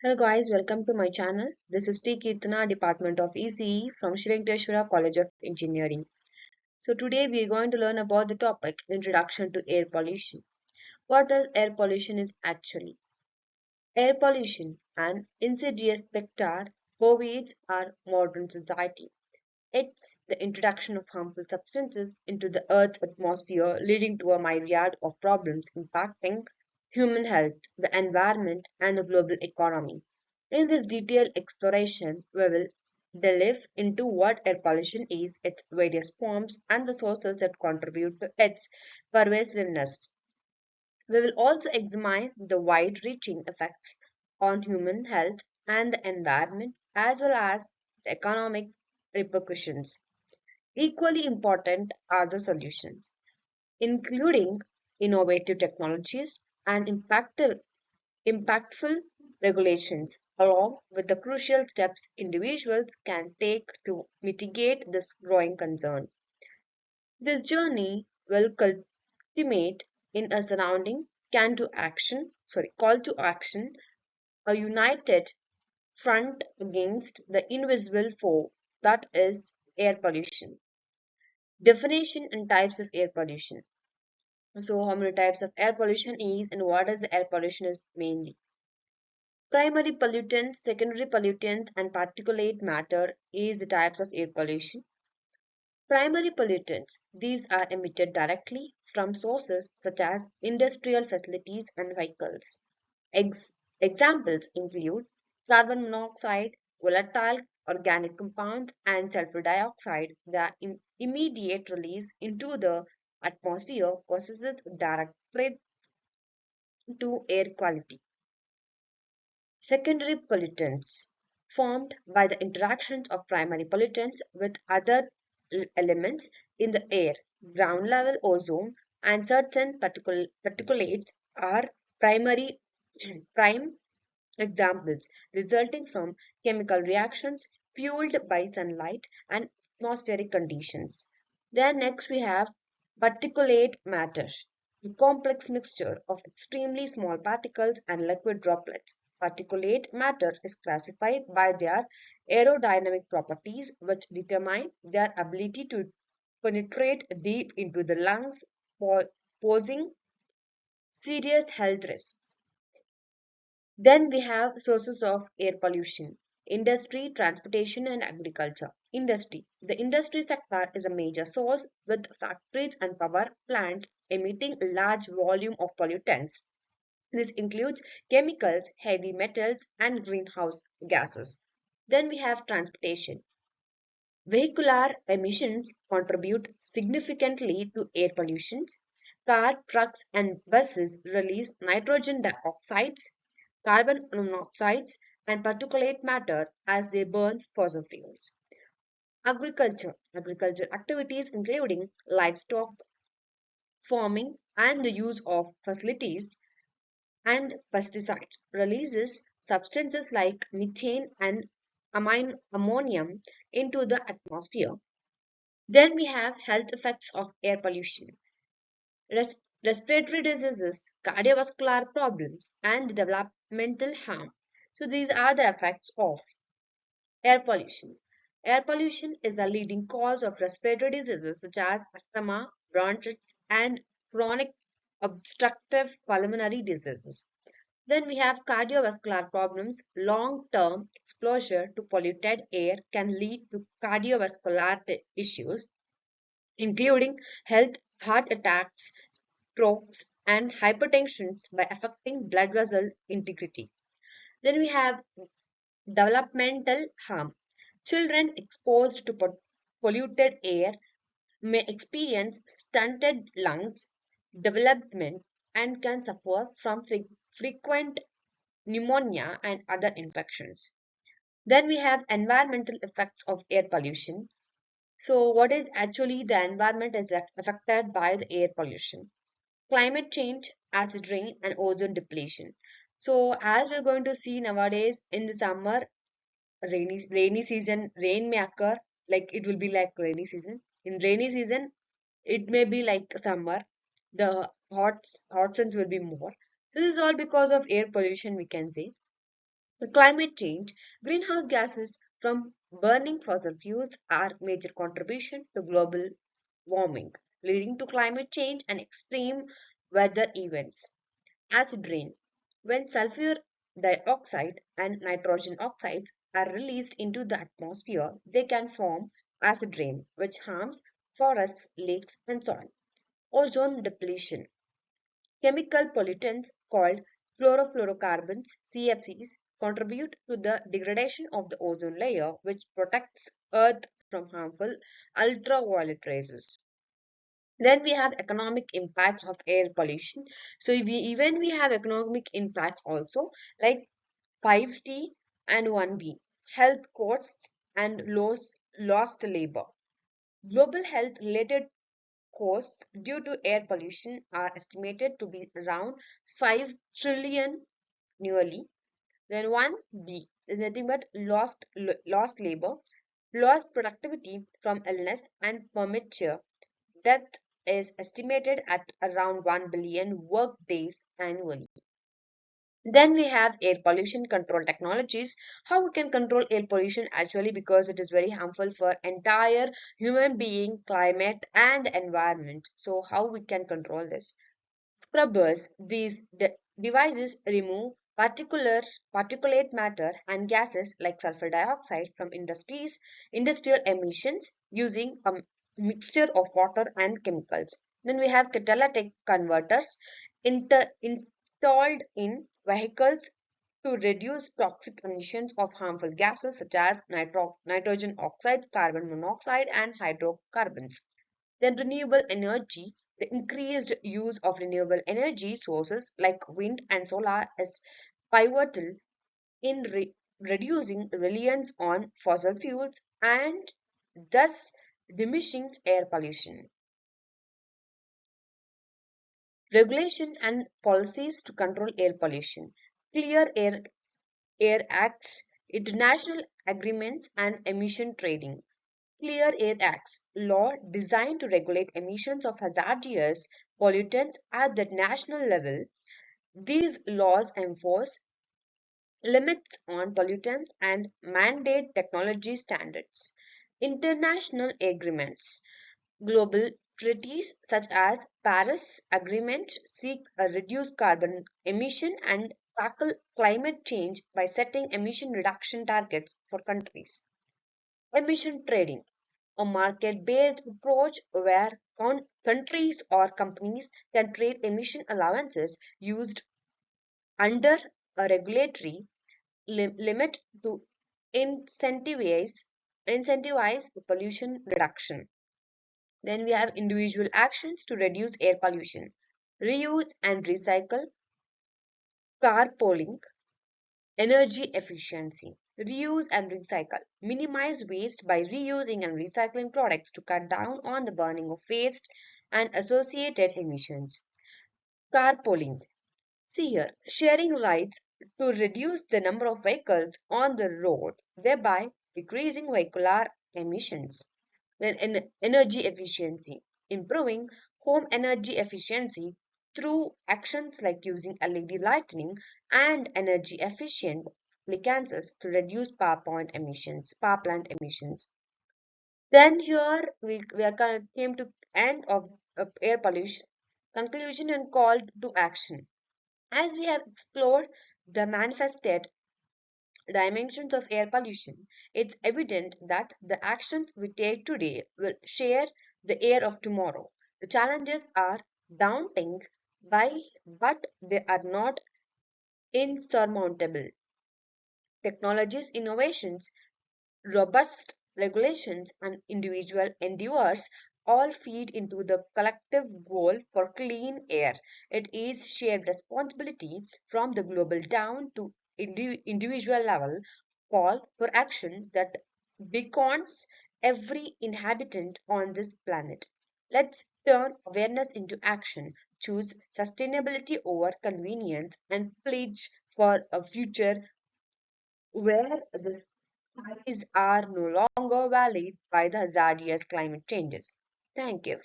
Hello guys, welcome to my channel. This is T. Kirtana, Department of ECE from Shivankeshwara College of Engineering. So today we are going to learn about the topic Introduction to Air Pollution. What does air pollution is actually? Air pollution, an insidious spectre, pervades our modern society. It's the introduction of harmful substances into the Earth's atmosphere, leading to a myriad of problems impacting human health, the environment, and the global economy. In this detailed exploration, we will delve into what air pollution is, its various forms, and the sources that contribute to its pervasiveness. We will also examine the wide reaching effects on human health and the environment, as well as the economic repercussions. Equally important are the solutions, including innovative technologies and impactful regulations, along with the crucial steps individuals can take to mitigate this growing concern. This journey will culminate in a surrounding call to action, a united front against the invisible foe that is air pollution. Definition and types of air pollution. So, how many types of air pollution is and what is the air pollution is mainly? Primary pollutants, secondary pollutants, and particulate matter is the types of air pollution. Primary pollutants, these are emitted directly from sources such as industrial facilities and vehicles. Ex- Examples include carbon monoxide, volatile organic compounds, and sulfur dioxide. Their immediate release into the atmosphere causes direct threat to air quality. Secondary pollutants, formed by the interactions of primary pollutants with other elements in the air, ground level ozone, and certain particulates are primary prime examples resulting from chemical reactions fueled by sunlight and atmospheric conditions. Then next we have particulate matter, a complex mixture of extremely small particles and liquid droplets. Particulate matter is classified by their aerodynamic properties, which determine their ability to penetrate deep into the lungs, posing serious health risks. Then we have sources of air pollution. Industry, transportation, and agriculture. Industry. The industry sector is a major source with factories and power plants emitting a large volume of pollutants. This includes chemicals, heavy metals, and greenhouse gases. Then we have transportation. Vehicular emissions contribute significantly to air pollution. Car, trucks, and buses release nitrogen dioxides, carbon monoxides, and particulate matter as they burn fossil fuels. Agriculture activities including livestock farming and the use of facilities and pesticides releases substances like methane and ammonium into the atmosphere. Then we have health effects of air pollution. Respiratory diseases, cardiovascular problems, and developmental harm. So, these are the effects of air pollution. Air pollution is a leading cause of respiratory diseases such as asthma, bronchitis, and chronic obstructive pulmonary diseases. Then we have cardiovascular problems. Long term exposure to polluted air can lead to cardiovascular issues, including heart attacks, strokes, and hypertension by affecting blood vessel integrity. Then we have developmental harm. Children exposed to polluted air may experience stunted lungs development and can suffer from frequent pneumonia and other infections. Then we have environmental effects of air pollution. So, what is actually the environment is affected by the air pollution? Climate change, acid rain, and ozone depletion. So, as we're going to see nowadays in the summer, rainy season, rain may occur, like it will be like rainy season. In rainy season, it may be like summer. The hot suns will be more. So, this is all because of air pollution, we can say. The climate change, greenhouse gases from burning fossil fuels are major contribution to global warming, leading to climate change and extreme weather events. Acid rain. When sulfur dioxide and nitrogen oxides are released into the atmosphere, they can form acid rain, which harms forests, lakes, and soil. Ozone depletion. Chemical pollutants called chlorofluorocarbons (CFCs) contribute to the degradation of the ozone layer, which protects Earth from harmful ultraviolet rays. Then we have economic impact of air pollution. So we have economic impact also, like 5T and 1B, health costs and lost labor. Global health related costs due to air pollution are estimated to be around 5 trillion annually. Then 1B is nothing but lost labor, lost productivity from illness and premature death is estimated at around 1 billion work days annually. Then we have air pollution control technologies. How we can control air pollution actually, because it is very harmful for entire human being, climate and the environment. So how we can control this? Scrubbers. These devices remove particulate matter and gases like sulfur dioxide from industrial emissions using a mixture of water and chemicals. Then we have catalytic converters installed in vehicles to reduce toxic emissions of harmful gases such as nitrogen oxides, carbon monoxide, and hydrocarbons. Then renewable energy, the increased use of renewable energy sources like wind and solar is pivotal in reducing reliance on fossil fuels and thus diminishing air pollution. Regulation and policies to control air pollution. Clear air acts, international agreements and emission trading. Clear Air Act's law designed to regulate emissions of hazardous pollutants at the national level. These laws enforce limits on pollutants and mandate technology standards. International agreements. Global treaties such as Paris Agreement seek a reduced carbon emission and tackle climate change by setting emission reduction targets for countries. Emission trading, a market based approach where countries or companies can trade emission allowances used under a regulatory limit to incentivize, incentivize pollution reduction. Then we have individual actions to reduce air pollution, reuse and recycle, carpooling, energy efficiency. Reuse and recycle. Minimize waste by reusing and recycling products to cut down on the burning of waste and associated emissions. Carpooling. See here, sharing rides to reduce the number of vehicles on the road, thereby decreasing vehicular emissions. Then energy efficiency. Improving home energy efficiency through actions like using LED lighting and energy efficient appliances to reduce power plant emissions. Then here we are came to end of air pollution, conclusion and call to action. As we have explored the manifested dimensions of air pollution, it's evident that the actions we take today will share the air of tomorrow. The challenges are daunting but they are not insurmountable. Technologies, innovations, robust regulations, and individual endeavors all feed into the collective goal for clean air. It is shared responsibility from the global down to individual level, call for action that beckons every inhabitant on this planet. Let's turn awareness into action, choose sustainability over convenience, and pledge for a future where the skies are no longer valid by the hazardous climate changes. Thank you.